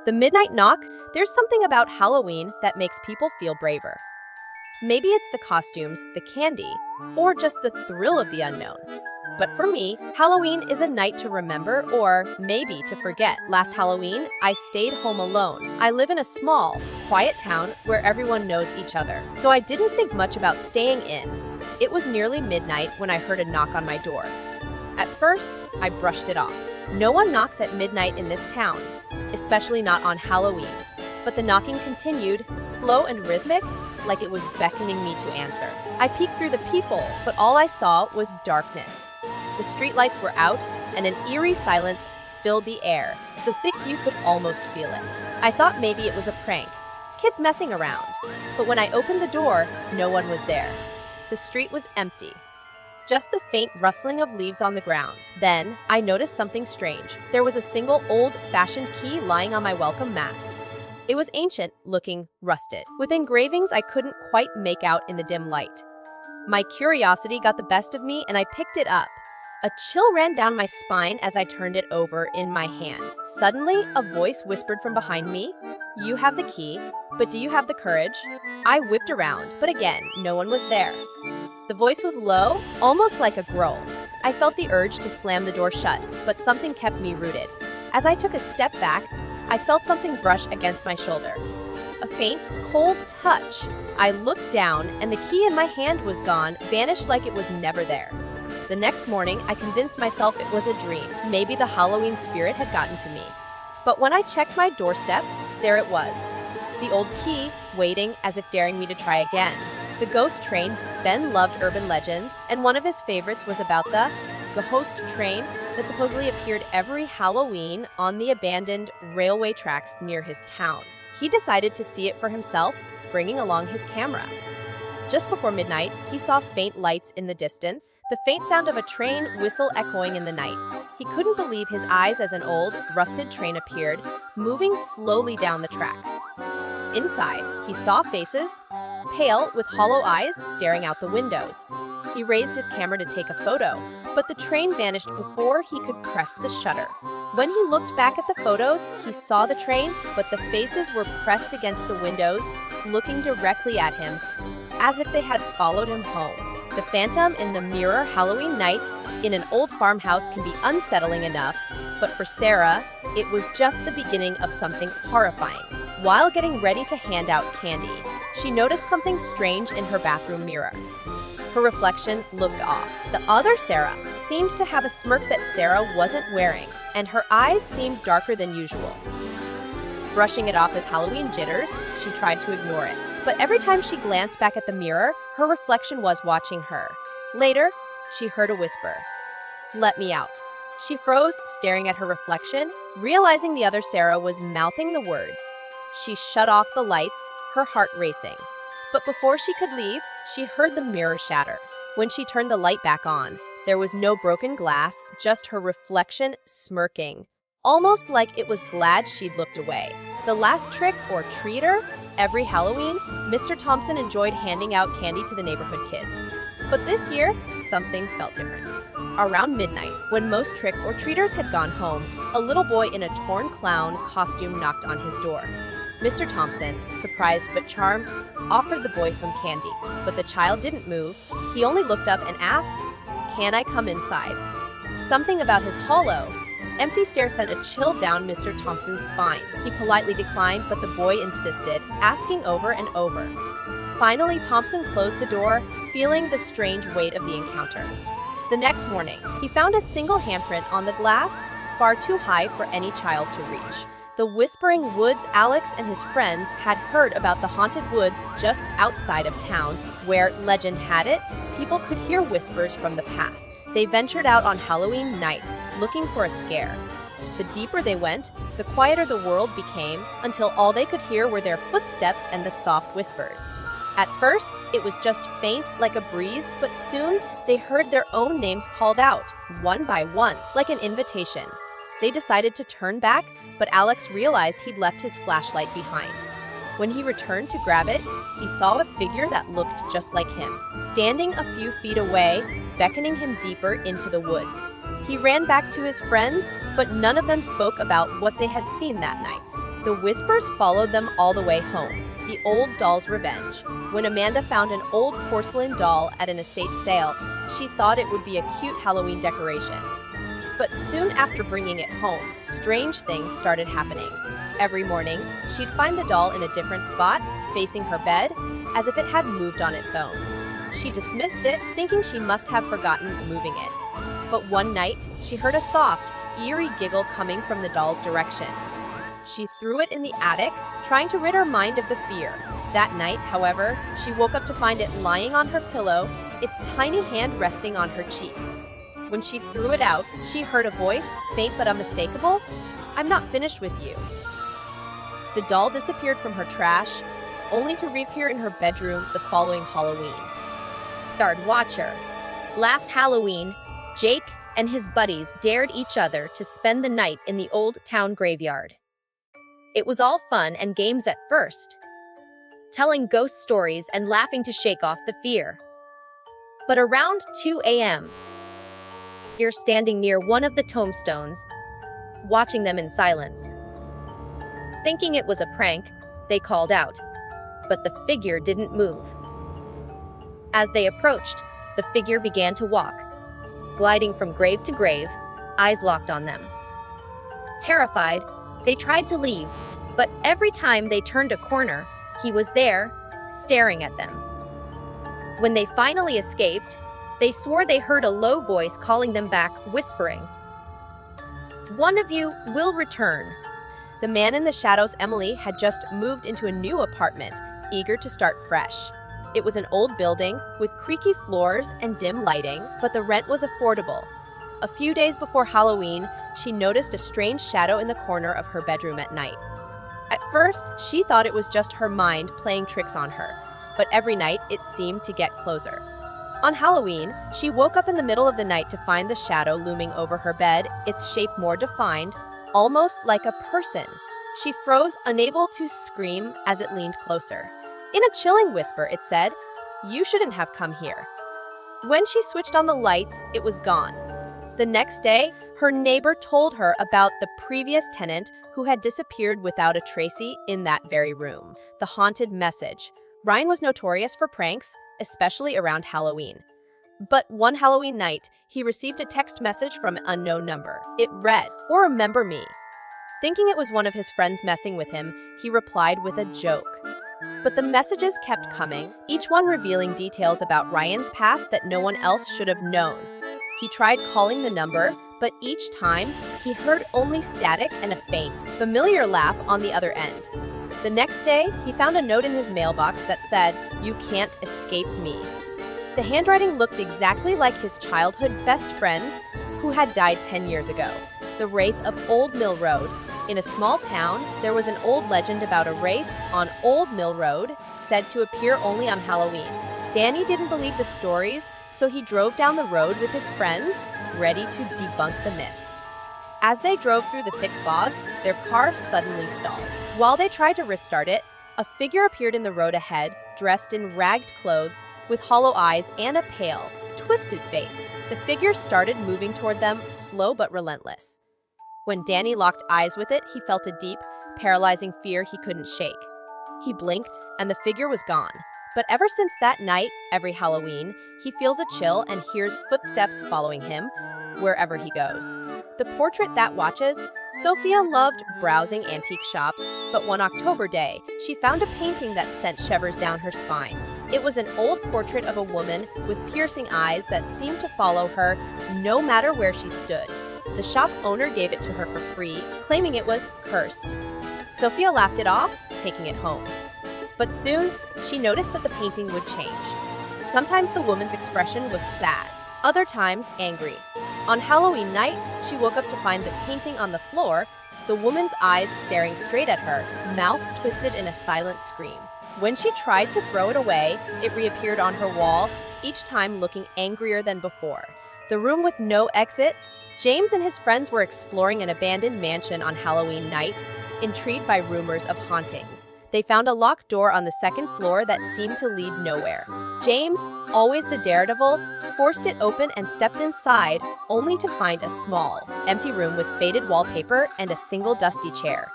The midnight knock, there's something about Halloween that makes people feel braver. Maybe it's the costumes, the candy, or just the thrill of the unknown. But for me, Halloween is a night to remember or maybe to forget. Last Halloween, I stayed home alone. I live in a small, quiet town where everyone knows each other, so I didn't think much about staying in. It was nearly midnight when I heard a knock on my door. At first, I brushed it off. No one knocks at midnight in this town, especially not on Halloween. But the knocking continued, slow and rhythmic, like it was beckoning me to answer. I peeked through the peephole, but all I saw was darkness. The streetlights were out, and an eerie silence filled the air, so thick you could almost feel it. I thought maybe it was a prank, kids messing around. But when I opened the door, no one was there. The street was empty. Just the faint rustling of leaves on the ground. Then, I noticed something strange. There was a single old-fashioned key lying on my welcome mat. It was ancient, looking rusted, with engravings I couldn't quite make out in the dim light. My curiosity got the best of me and I picked it up. A chill ran down my spine as I turned it over in my hand. Suddenly, a voice whispered from behind me, "You have the key, but do you have the courage?" I whipped around, but again, no one was there. The voice was low, almost like a growl. I felt the urge to slam the door shut, but something kept me rooted. As I took a step back, I felt something brush against my shoulder. A faint, cold touch. I looked down, and the key in my hand was gone, vanished like it was never there. The next morning, I convinced myself it was a dream. Maybe the Halloween spirit had gotten to me. But when I checked my doorstep, there it was. The old key, waiting as if daring me to try again. The ghost train. Ben loved urban legends, and one of his favorites was about the ghost train that supposedly appeared every Halloween on the abandoned railway tracks near his town. He decided to see it for himself, bringing along his camera. Just before midnight, he saw faint lights in the distance, the faint sound of a train whistle echoing in the night. He couldn't believe his eyes as an old, rusted train appeared, moving slowly down the tracks. Inside, he saw faces, pale with hollow eyes staring out the windows. He raised his camera to take a photo, but the train vanished before he could press the shutter. When he looked back at the photos, he saw the train, but the faces were pressed against the windows, looking directly at him, as if they had followed him home. The phantom in the mirror Halloween night in an old farmhouse can be unsettling enough, but for Sarah, it was just the beginning of something horrifying. While getting ready to hand out candy, she noticed something strange in her bathroom mirror. Her reflection looked off. The other Sarah seemed to have a smirk that Sarah wasn't wearing, and her eyes seemed darker than usual. Brushing it off as Halloween jitters, she tried to ignore it. But every time she glanced back at the mirror, her reflection was watching her. Later, she heard a whisper, "Let me out." She froze, staring at her reflection, realizing the other Sarah was mouthing the words. She shut off the lights, her heart racing. But before she could leave, she heard the mirror shatter. When she turned the light back on, there was no broken glass, just her reflection smirking, almost like it was glad she'd looked away. The last trick or treater? Every Halloween, Mr. Thompson enjoyed handing out candy to the neighborhood kids. But this year, something felt different. Around midnight, when most trick-or-treaters had gone home, a little boy in a torn clown costume knocked on his door. Mr. Thompson, surprised but charmed, offered the boy some candy, but the child didn't move. He only looked up and asked, "Can I come inside?" Something about his hollow, empty stare sent a chill down Mr. Thompson's spine. He politely declined, but the boy insisted, asking over and over. Finally, Thompson closed the door, feeling the strange weight of the encounter. The next morning, he found a single handprint on the glass, far too high for any child to reach. The Whispering Woods. Alex and his friends had heard about the haunted woods just outside of town, where, legend had it, people could hear whispers from the past. They ventured out on Halloween night, looking for a scare. The deeper they went, the quieter the world became, until all they could hear were their footsteps and the soft whispers. At first, it was just faint like a breeze, but soon they heard their own names called out, one by one, like an invitation. They decided to turn back, but Alex realized he'd left his flashlight behind. When he returned to grab it, he saw a figure that looked just like him, standing a few feet away, beckoning him deeper into the woods. He ran back to his friends, but none of them spoke about what they had seen that night. The whispers followed them all the way home. The old doll's revenge. When Amanda found an old porcelain doll at an estate sale, she thought it would be a cute Halloween decoration. But soon after bringing it home, strange things started happening. Every morning, she'd find the doll in a different spot, facing her bed, as if it had moved on its own. She dismissed it, thinking she must have forgotten moving it. But one night, she heard a soft, eerie giggle coming from the doll's direction. She threw it in the attic, trying to rid her mind of the fear. That night, however, she woke up to find it lying on her pillow, its tiny hand resting on her cheek. When she threw it out, she heard a voice, faint but unmistakable, "I'm not finished with you." The doll disappeared from her trash, only to reappear in her bedroom the following Halloween. Guard Watcher. Last Halloween, Jake and his buddies dared each other to spend the night in the old town graveyard. It was all fun and games at first, telling ghost stories and laughing to shake off the fear. But around 2 a.m., you're standing near one of the tombstones, watching them in silence. Thinking it was a prank, they called out, but the figure didn't move. As they approached, the figure began to walk, gliding from grave to grave, eyes locked on them. Terrified, they tried to leave, but every time they turned a corner, he was there, staring at them. When they finally escaped, they swore they heard a low voice calling them back, whispering, "One of you will return." The man in the shadows, Emily, had just moved into a new apartment, eager to start fresh. It was an old building with creaky floors and dim lighting, but the rent was affordable. A few days before Halloween, she noticed a strange shadow in the corner of her bedroom at night. At first, she thought it was just her mind playing tricks on her, but every night it seemed to get closer. On Halloween, she woke up in the middle of the night to find the shadow looming over her bed, its shape more defined, almost like a person. She froze, unable to scream as it leaned closer. In a chilling whisper, it said, "You shouldn't have come here." When she switched on the lights, it was gone. The next day, her neighbor told her about the previous tenant who had disappeared without a trace in that very room. The haunted message. Ryan was notorious for pranks, especially around Halloween. But one Halloween night, he received a text message from an unknown number. It read, "Or remember me." Thinking it was one of his friends messing with him, he replied with a joke. But the messages kept coming, each one revealing details about Ryan's past that no one else should have known. He tried calling the number, but each time, he heard only static and a faint, familiar laugh on the other end. The next day, he found a note in his mailbox that said, "You can't escape me." The handwriting looked exactly like his childhood best friend's, who had died 10 years ago. The wraith of Old Mill Road. In a small town, there was an old legend about a wraith on Old Mill Road, said to appear only on Halloween. Danny didn't believe the stories, so he drove down the road with his friends, ready to debunk the myth. As they drove through the thick fog, their car suddenly stalled. While they tried to restart it, a figure appeared in the road ahead, dressed in ragged clothes, with hollow eyes and a pale, twisted face. The figure started moving toward them, slow but relentless. When Danny locked eyes with it, he felt a deep, paralyzing fear he couldn't shake. He blinked, and the figure was gone. But ever since that night, every Halloween, he feels a chill and hears footsteps following him wherever he goes. The portrait that watches. Sophia loved browsing antique shops, but one October day, she found a painting that sent shivers down her spine. It was an old portrait of a woman with piercing eyes that seemed to follow her no matter where she stood. The shop owner gave it to her for free, claiming it was cursed. Sophia laughed it off, taking it home. But soon, she noticed that the painting would change. Sometimes the woman's expression was sad, other times angry. On Halloween night, she woke up to find the painting on the floor, the woman's eyes staring straight at her, mouth twisted in a silent scream. When she tried to throw it away, it reappeared on her wall, each time looking angrier than before. The room with no exit. James and his friends were exploring an abandoned mansion on Halloween night, intrigued by rumors of hauntings. They found a locked door on the second floor that seemed to lead nowhere. James, always the daredevil, forced it open and stepped inside, only to find a small, empty room with faded wallpaper and a single dusty chair.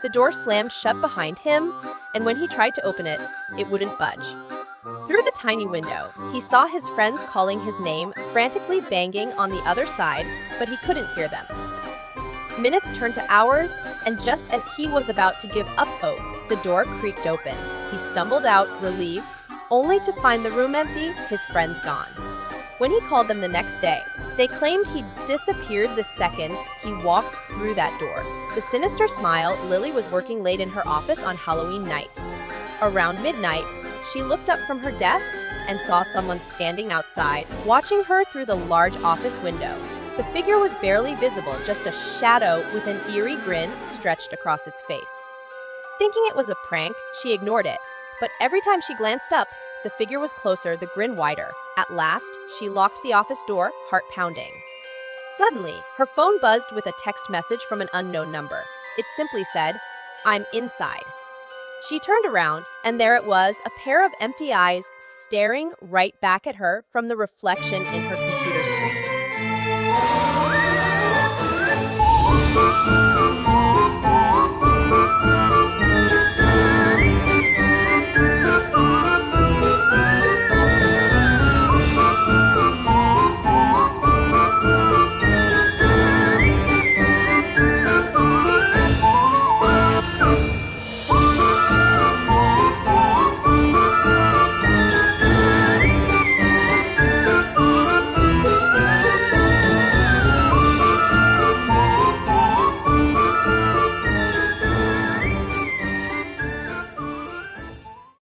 The door slammed shut behind him, and when he tried to open it, it wouldn't budge. Through the tiny window, he saw his friends calling his name, frantically banging on the other side, but he couldn't hear them. Minutes turned to hours, and just as he was about to give up hope, the door creaked open. He stumbled out, relieved, only to find the room empty, his friends gone. When he called them the next day, they claimed he disappeared the second he walked through that door. The sinister smile, Lily was working late in her office on Halloween night. Around midnight, she looked up from her desk and saw someone standing outside, watching her through the large office window. The figure was barely visible, just a shadow with an eerie grin stretched across its face. Thinking it was a prank, she ignored it, but every time she glanced up, the figure was closer, the grin wider. At last, she locked the office door, heart pounding. Suddenly, her phone buzzed with a text message from an unknown number. It simply said, "I'm inside." She turned around, and there it was, a pair of empty eyes staring right back at her from the reflection in her computer screen.